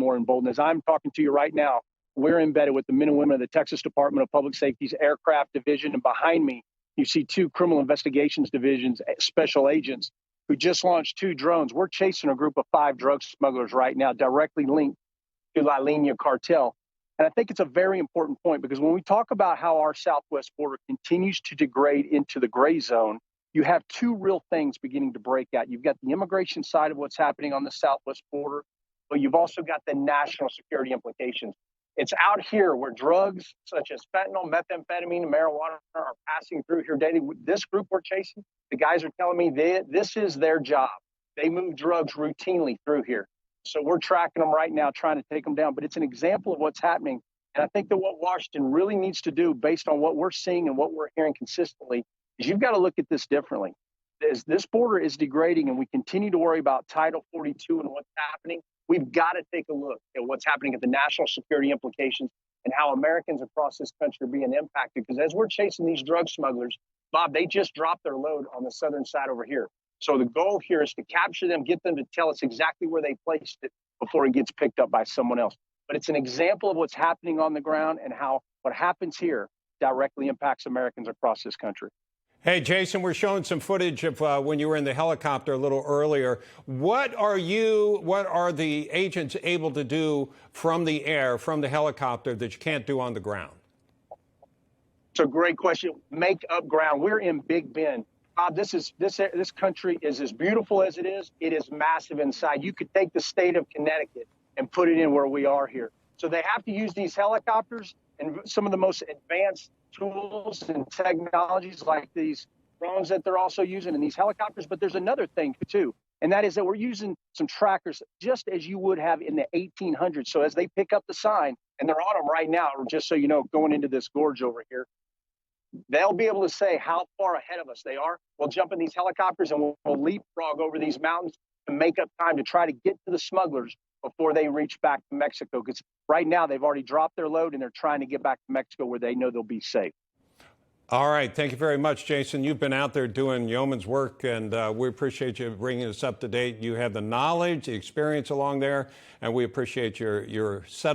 more emboldened. As I'm talking to you right now, we're embedded with the men and women of the Texas Department of Public Safety's Aircraft Division, and behind me, you see 2 Criminal Investigations Divisions special agents who just launched 2 drones. We're chasing a group of 5 drug smugglers right now, directly linked to La Linea Cartel. And I think it's a very important point, because when we talk about how our southwest border continues to degrade into the gray zone, you have 2 real things beginning to break out. You've got the immigration side of what's happening on the southwest border, but you've also got the national security implications. It's out here where drugs such as fentanyl, methamphetamine, and marijuana are passing through here daily. This group we're chasing, the guys are telling me this is their job. They move drugs routinely through here. So we're tracking them right now, trying to take them down. But it's an example of what's happening. And I think that what Washington really needs to do, based on what we're seeing and what we're hearing consistently, is you've got to look at this differently. As this border is degrading and we continue to worry about Title 42 and what's happening, we've got to take a look at what's happening at the national security implications and how Americans across this country are being impacted. Because as we're chasing these drug smugglers, Bob, they just dropped their load on the southern side over here. So the goal here is to capture them, get them to tell us exactly where they placed it before it gets picked up by someone else. But it's an example of what's happening on the ground and how what happens here directly impacts Americans across this country. Hey, Jason, we're showing some footage of when you were in the helicopter a little earlier. What are the agents able to do from the air, from the helicopter, that you can't do on the ground? It's a great question. Make up ground. We're in Big Bend. Bob, this country is as beautiful as it is. It is massive inside. You could take the state of Connecticut and put it in where we are here. So they have to use these helicopters and some of the most advanced tools and technologies like these drones that they're also using in these helicopters. But there's another thing too, and that is that we're using some trackers just as you would have in the 1800s. So as they pick up the sign, and they're on them right now, just so you know, going into this gorge over here, they'll be able to say how far ahead of us they are. We'll jump in these helicopters and we'll leapfrog over these mountains to make up time to try to get to the smugglers before they reach back to Mexico. Because right now they've already dropped their load and they're trying to get back to Mexico where they know they'll be safe. All right. Thank you very much, Jason. You've been out there doing yeoman's work, and we appreciate you bringing us up to date. You have the knowledge, the experience along there, and we appreciate your setup.